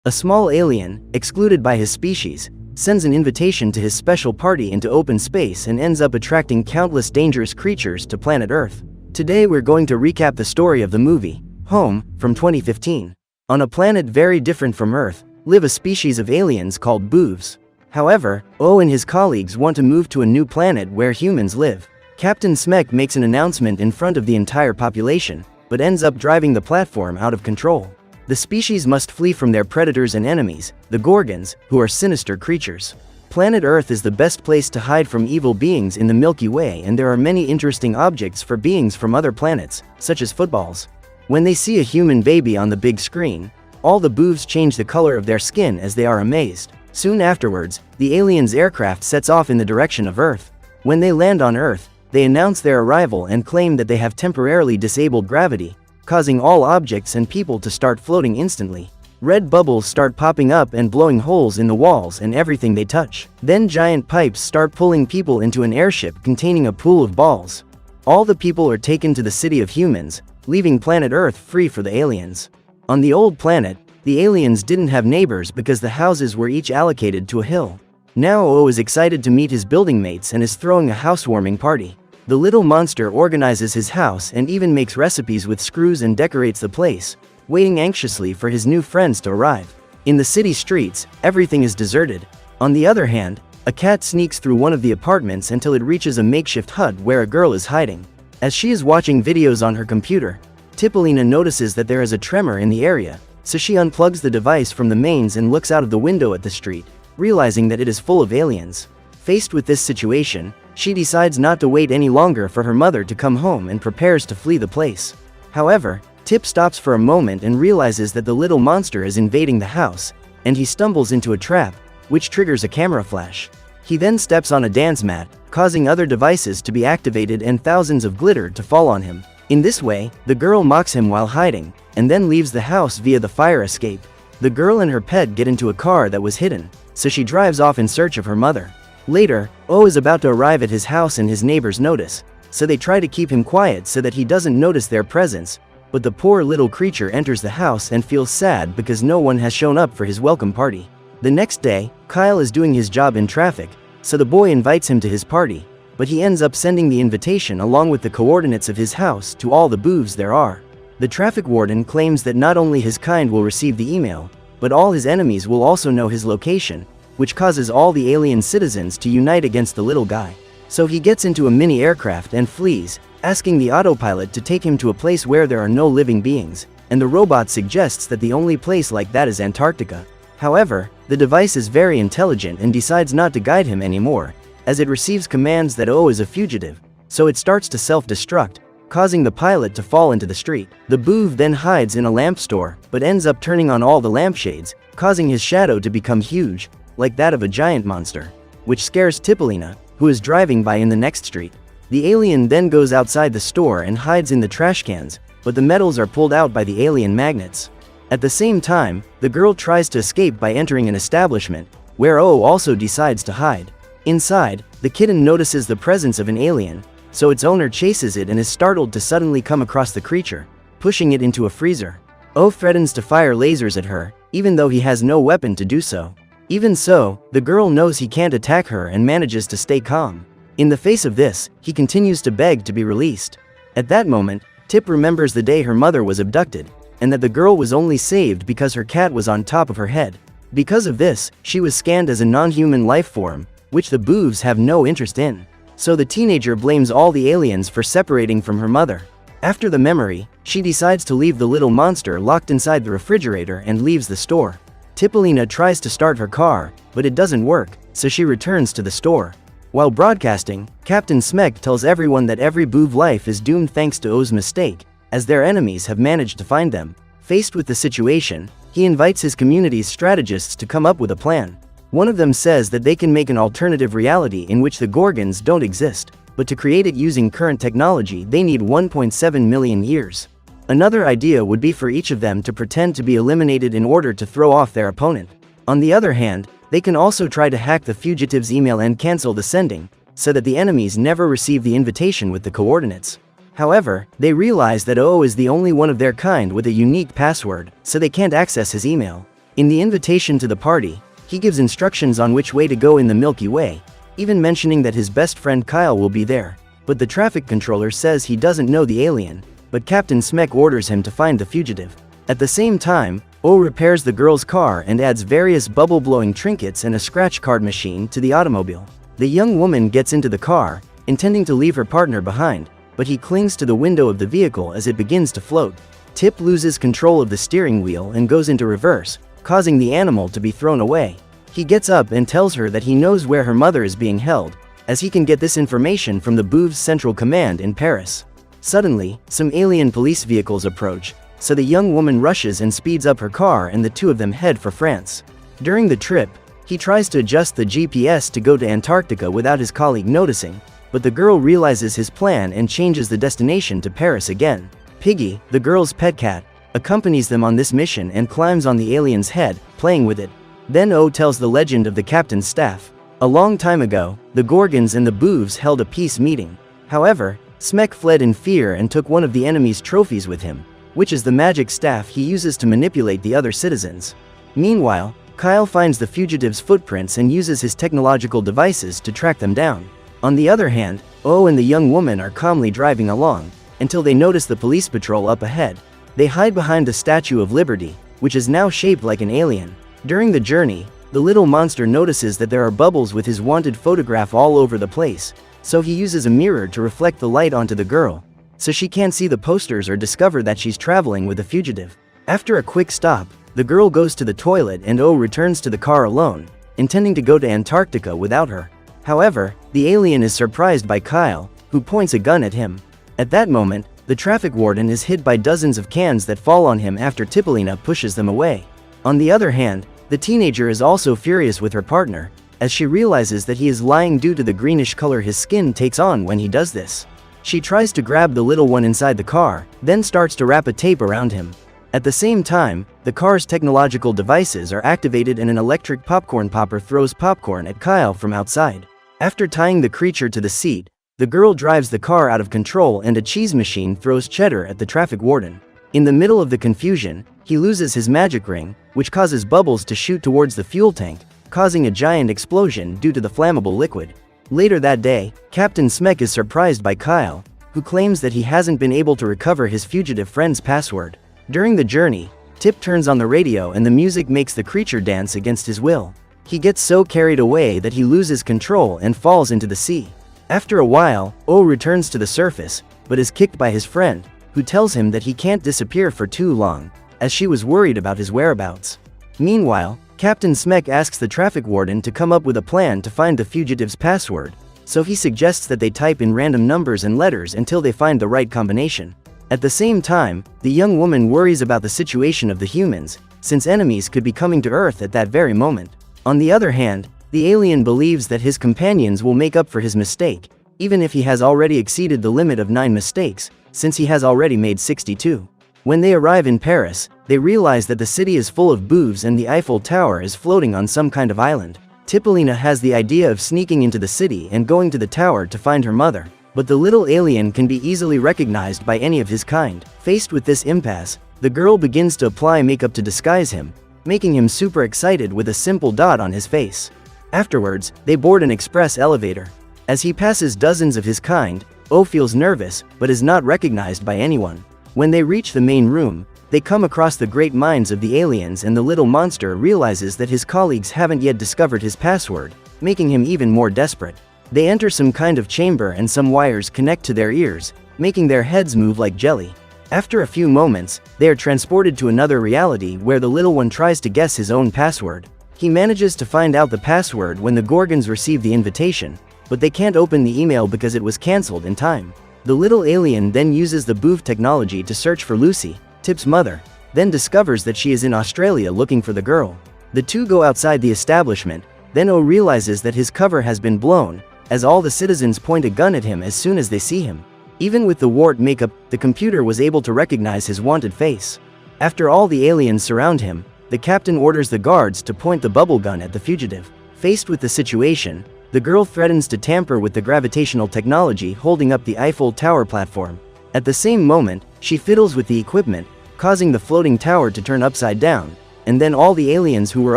A small alien, excluded by his species, sends an invitation to his special party into open space and ends up attracting countless dangerous creatures to planet Earth. Today we're going to recap the story of the movie, Home, from 2015. On a planet very different from Earth, live a species of aliens called boovs. However, O and his colleagues want to move to a new planet where humans live. Captain Smek makes an announcement in front of the entire population, but ends up driving the platform out of control. The species must flee from their predators and enemies, the Gorgons, who are sinister creatures. Planet Earth is the best place to hide from evil beings in the Milky Way, and there are many interesting objects for beings from other planets, such as footballs. When they see a human baby on the big screen, all the boovs change the color of their skin as they are amazed. Soon afterwards, the aliens' aircraft sets off in the direction of Earth. When they land on Earth, they announce their arrival and claim that they have temporarily disabled gravity, causing all objects and people to start floating instantly. Red bubbles start popping up and blowing holes in the walls and everything they touch. Then giant pipes start pulling people into an airship containing a pool of balls. All the people are taken to the city of humans, leaving planet Earth free for the aliens. On the old planet, the aliens didn't have neighbors because the houses were each allocated to a hill. Now O is excited to meet his building mates and is throwing a housewarming party. The little monster organizes his house and even makes recipes with screws and decorates the place, waiting anxiously for his new friends to arrive. In the city streets, everything is deserted. On the other hand, a cat sneaks through one of the apartments until it reaches a makeshift hut where a girl is hiding. As she is watching videos on her computer, Tipolina notices that there is a tremor in the area, so she unplugs the device from the mains and looks out of the window at the street, realizing that it is full of aliens. Faced with this situation, she decides not to wait any longer for her mother to come home and prepares to flee the place. However, Tip stops for a moment and realizes that the little monster is invading the house, and he stumbles into a trap, which triggers a camera flash. He then steps on a dance mat, causing other devices to be activated and thousands of glitter to fall on him. In this way, the girl mocks him while hiding, and then leaves the house via the fire escape. The girl and her pet get into a car that was hidden, so she drives off in search of her mother. Later, O is about to arrive at his house and his neighbors notice, so they try to keep him quiet so that he doesn't notice their presence, but the poor little creature enters the house and feels sad because no one has shown up for his welcome party. The next day, Kyle is doing his job in traffic, so the boy invites him to his party, but he ends up sending the invitation along with the coordinates of his house to all the boovs there are. The traffic warden claims that not only his kind will receive the email, but all his enemies will also know his location, which causes all the alien citizens to unite against the little guy. So he gets into a mini aircraft and flees, asking the autopilot to take him to a place where there are no living beings, and the robot suggests that the only place like that is Antarctica. However, the device is very intelligent and decides not to guide him anymore, as it receives commands that O is a fugitive, so it starts to self-destruct, causing the pilot to fall into the street. The boov then hides in a lamp store, but ends up turning on all the lampshades, causing his shadow to become huge, like that of a giant monster, which scares Tipolina, who is driving by in the next street. The alien then goes outside the store and hides in the trash cans, but the metals are pulled out by the alien magnets. At the same time, the girl tries to escape by entering an establishment, where O also decides to hide. Inside, the kitten notices the presence of an alien, so its owner chases it and is startled to suddenly come across the creature, pushing it into a freezer. O threatens to fire lasers at her, even though he has no weapon to do so. Even so, the girl knows he can't attack her and manages to stay calm. In the face of this, he continues to beg to be released. At that moment, Tip remembers the day her mother was abducted, and that the girl was only saved because her cat was on top of her head. Because of this, she was scanned as a non-human life form, which the boovs have no interest in. So the teenager blames all the aliens for separating from her mother. After the memory, she decides to leave the little monster locked inside the refrigerator and leaves the store. Tipolina tries to start her car, but it doesn't work, so she returns to the store. While broadcasting, Captain Smek tells everyone that every boov life is doomed thanks to O's mistake, as their enemies have managed to find them. Faced with the situation, he invites his community's strategists to come up with a plan. One of them says that they can make an alternative reality in which the Gorgons don't exist, but to create it using current technology they need 1.7 million years. Another idea would be for each of them to pretend to be eliminated in order to throw off their opponent. On the other hand, they can also try to hack the fugitive's email and cancel the sending, so that the enemies never receive the invitation with the coordinates. However, they realize that O is the only one of their kind with a unique password, so they can't access his email. In the invitation to the party, he gives instructions on which way to go in the Milky Way, even mentioning that his best friend Kyle will be there. But the traffic controller says he doesn't know the alien, but Captain Smek orders him to find the fugitive. At the same time, O repairs the girl's car and adds various bubble-blowing trinkets and a scratch card machine to the automobile. The young woman gets into the car, intending to leave her partner behind, but he clings to the window of the vehicle as it begins to float. Tip loses control of the steering wheel and goes into reverse, causing the animal to be thrown away. He gets up and tells her that he knows where her mother is being held, as he can get this information from the BOUV's central command in Paris. Suddenly, some alien police vehicles approach, so the young woman rushes and speeds up her car and the two of them head for France. During the trip, he tries to adjust the GPS to go to Antarctica without his colleague noticing, but the girl realizes his plan and changes the destination to Paris again. Piggy, the girl's pet cat, accompanies them on this mission and climbs on the alien's head, playing with it. Then O tells the legend of the captain's staff. A long time ago, the Gorgons and the BOUVs held a peace meeting. However, Smek fled in fear and took one of the enemy's trophies with him, which is the magic staff he uses to manipulate the other citizens. Meanwhile, Kyle finds the fugitives' footprints and uses his technological devices to track them down. On the other hand, O and the young woman are calmly driving along, until they notice the police patrol up ahead. They hide behind the Statue of Liberty, which is now shaped like an alien. During the journey, the little monster notices that there are bubbles with his wanted photograph all over the place, so he uses a mirror to reflect the light onto the girl, so she can't see the posters or discover that she's traveling with a fugitive. After a quick stop, the girl goes to the toilet and O returns to the car alone, intending to go to Antarctica without her. However, the alien is surprised by Kyle, who points a gun at him. At that moment, the traffic warden is hit by dozens of cans that fall on him after Tipolina pushes them away. On the other hand, the teenager is also furious with her partner, as she realizes that he is lying due to the greenish color his skin takes on when he does this. She tries to grab the little one inside the car, then starts to wrap a tape around him. At the same time, the car's technological devices are activated and an electric popcorn popper throws popcorn at Kyle from outside. After tying the creature to the seat, the girl drives the car out of control and a cheese machine throws cheddar at the traffic warden. In the middle of the confusion, he loses his magic ring, which causes bubbles to shoot towards the fuel tank, causing a giant explosion due to the flammable liquid. Later that day, Captain Smek is surprised by Kyle, who claims that he hasn't been able to recover his fugitive friend's password. During the journey, Tip turns on the radio and the music makes the creature dance against his will. He gets so carried away that he loses control and falls into the sea. After a while, O returns to the surface, but is kicked by his friend, who tells him that he can't disappear for too long, as she was worried about his whereabouts. Meanwhile, Captain Smek asks the traffic warden to come up with a plan to find the fugitive's password, so he suggests that they type in random numbers and letters until they find the right combination. At the same time, the young woman worries about the situation of the humans, since enemies could be coming to Earth at that very moment. On the other hand, the alien believes that his companions will make up for his mistake, even if he has already exceeded the limit of 9 mistakes, since he has already made 62. When they arrive in Paris, they realize that the city is full of BOUVs and the Eiffel Tower is floating on some kind of island. Tipolina has the idea of sneaking into the city and going to the tower to find her mother, but the little alien can be easily recognized by any of his kind. Faced with this impasse, the girl begins to apply makeup to disguise him, making him super excited with a simple dot on his face. Afterwards, they board an express elevator. As he passes dozens of his kind, O feels nervous, but is not recognized by anyone. When they reach the main room, they come across the great minds of the aliens and the little monster realizes that his colleagues haven't yet discovered his password, making him even more desperate. They enter some kind of chamber and some wires connect to their ears, making their heads move like jelly. After a few moments, they are transported to another reality where the little one tries to guess his own password. He manages to find out the password when the Gorgons receive the invitation, but they can't open the email because it was cancelled in time. The little alien then uses the BOUV technology to search for Lucy, Tip's mother, then discovers that she is in Australia looking for the girl. The two go outside the establishment, then O realizes that his cover has been blown, as all the citizens point a gun at him as soon as they see him. Even with the wart makeup, the computer was able to recognize his wanted face. After all the aliens surround him, the captain orders the guards to point the bubble gun at the fugitive. Faced with the situation, the girl threatens to tamper with the gravitational technology holding up the Eiffel Tower platform. At the same moment, she fiddles with the equipment, causing the floating tower to turn upside down, and then all the aliens who were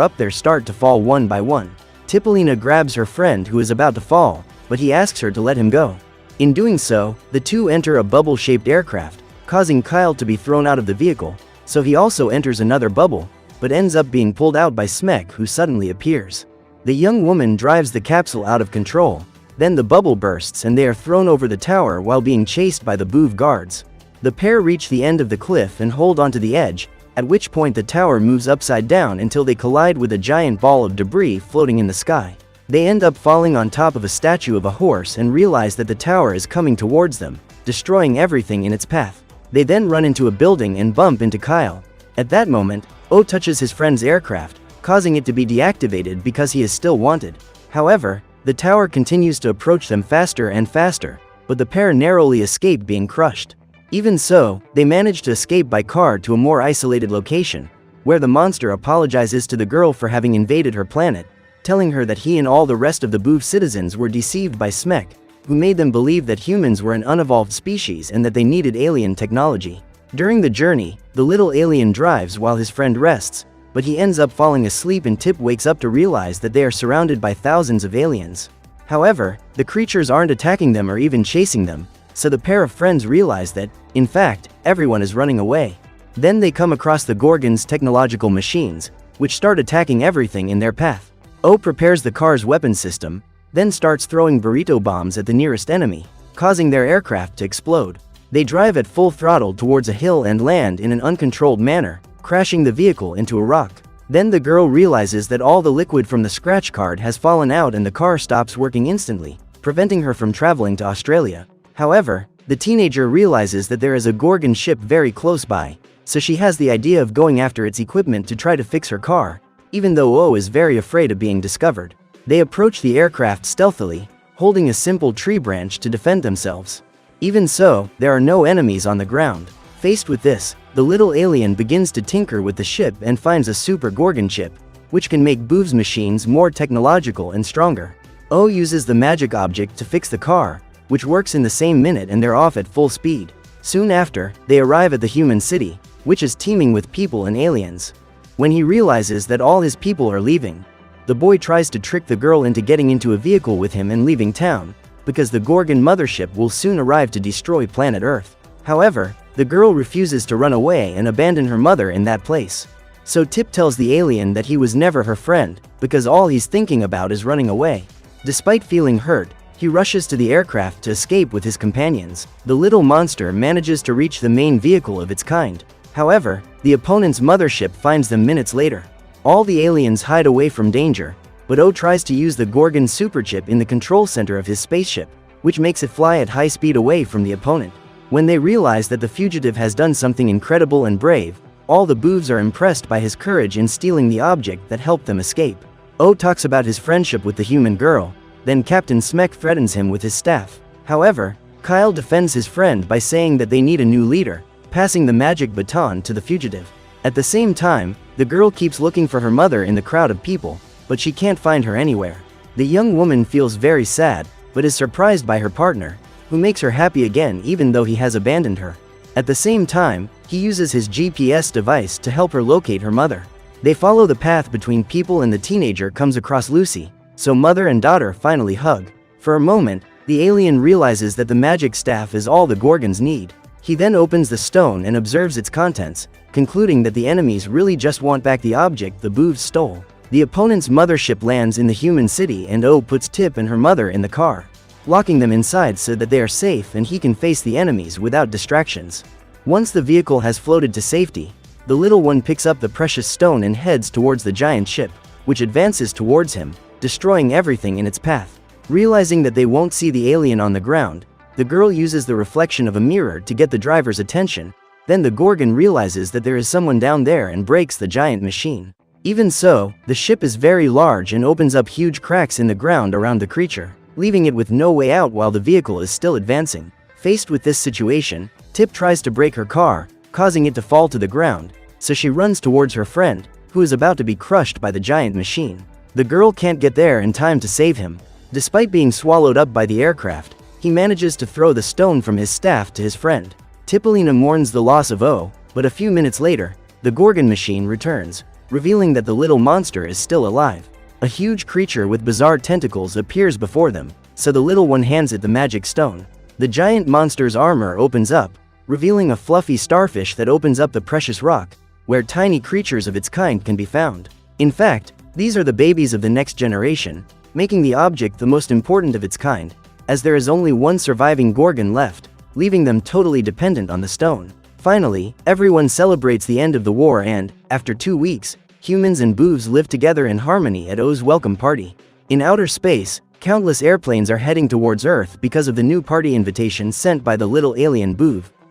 up there start to fall one by one. Tipolina grabs her friend who is about to fall, but he asks her to let him go. In doing so, the two enter a bubble-shaped aircraft, causing Kyle to be thrown out of the vehicle, so he also enters another bubble, but ends up being pulled out by Smek, who suddenly appears. The young woman drives the capsule out of control, then the bubble bursts and they are thrown over the tower while being chased by the Boov guards. The pair reach the end of the cliff and hold onto the edge, at which point the tower moves upside down until they collide with a giant ball of debris floating in the sky. They end up falling on top of a statue of a horse and realize that the tower is coming towards them, destroying everything in its path. They then run into a building and bump into Kyle. At that moment, O touches his friend's aircraft, causing it to be deactivated because he is still wanted. However, the tower continues to approach them faster and faster, but the pair narrowly escape being crushed. Even so, they manage to escape by car to a more isolated location, where the monster apologizes to the girl for having invaded her planet, telling her that he and all the rest of the Boov citizens were deceived by Smek, who made them believe that humans were an unevolved species and that they needed alien technology. During the journey, the little alien drives while his friend rests, but he ends up falling asleep and Tip wakes up to realize that they are surrounded by thousands of aliens. However, the creatures aren't attacking them or even chasing them, so the pair of friends realize that, in fact, everyone is running away. Then they come across the Gorgon's technological machines, which start attacking everything in their path. O prepares the car's weapon system, then starts throwing burrito bombs at the nearest enemy, causing their aircraft to explode. They drive at full throttle towards a hill and land in an uncontrolled manner, crashing the vehicle into a rock. Then the girl realizes that all the liquid from the scratch card has fallen out and the car stops working instantly, preventing her from traveling to Australia. However, the teenager realizes that there is a Gorgon ship very close by, so she has the idea of going after its equipment to try to fix her car, even though O is very afraid of being discovered. They approach the aircraft stealthily, holding a simple tree branch to defend themselves. Even so, there are no enemies on the ground. Faced with this, the little alien begins to tinker with the ship and finds a super Gorgon chip, which can make Boov's machines more technological and stronger. O uses the magic object to fix the car, which works in the same minute and they're off at full speed. Soon after, they arrive at the human city, which is teeming with people and aliens. When he realizes that all his people are leaving, the boy tries to trick the girl into getting into a vehicle with him and leaving town, because the Gorgon mothership will soon arrive to destroy planet Earth. However, the girl refuses to run away and abandon her mother in that place. So Tip tells the alien that he was never her friend, because all he's thinking about is running away. Despite feeling hurt, he rushes to the aircraft to escape with his companions. The little monster manages to reach the main vehicle of its kind. However, the opponent's mothership finds them minutes later. All the aliens hide away from danger, but O tries to use the Gorgon superchip in the control center of his spaceship, which makes it fly at high speed away from the opponent. When they realize that the fugitive has done something incredible and brave, all the Boovs are impressed by his courage in stealing the object that helped them escape. O talks about his friendship with the human girl, then Captain Smek threatens him with his staff. However, Kyle defends his friend by saying that they need a new leader, passing the magic baton to the fugitive. At the same time, the girl keeps looking for her mother in the crowd of people, but she can't find her anywhere. The young woman feels very sad, but is surprised by her partner, who makes her happy again even though he has abandoned her. At the same time, he uses his GPS device to help her locate her mother. They follow the path between people and the teenager comes across Lucy, so mother and daughter finally hug. For a moment, the alien realizes that the magic staff is all the Gorgons need. He then opens the stone and observes its contents, concluding that the enemies really just want back the object the Boovs stole. The opponent's mothership lands in the human city and O puts Tip and her mother in the car, locking them inside so that they are safe and he can face the enemies without distractions. Once the vehicle has floated to safety, the little one picks up the precious stone and heads towards the giant ship, which advances towards him, destroying everything in its path. Realizing that they won't see the alien on the ground, the girl uses the reflection of a mirror to get the driver's attention. Then the Gorgon realizes that there is someone down there and breaks the giant machine. Even so, the ship is very large and opens up huge cracks in the ground around the creature, leaving it with no way out while the vehicle is still advancing. Faced with this situation, Tip tries to brake her car, causing it to fall to the ground, so she runs towards her friend, who is about to be crushed by the giant machine. The girl can't get there in time to save him. Despite being swallowed up by the aircraft, he manages to throw the stone from his staff to his friend. Tipolina mourns the loss of O, but a few minutes later, the Gorgon machine returns. revealing that the little monster is still alive. A huge creature with bizarre tentacles appears before them, so the little one hands it the magic stone. The giant monster's armor opens up, revealing a fluffy starfish that opens up the precious rock, where tiny creatures of its kind can be found. In fact, these are the babies of the next generation, making the object the most important of its kind, as there is only one surviving Gorgon left, leaving them totally dependent on the stone. Finally, everyone celebrates the end of the war and, after 2 weeks, humans and boovs live together in harmony at O's welcome party. In outer space, countless airplanes are heading towards Earth because of the new party invitation sent by the little alien boov.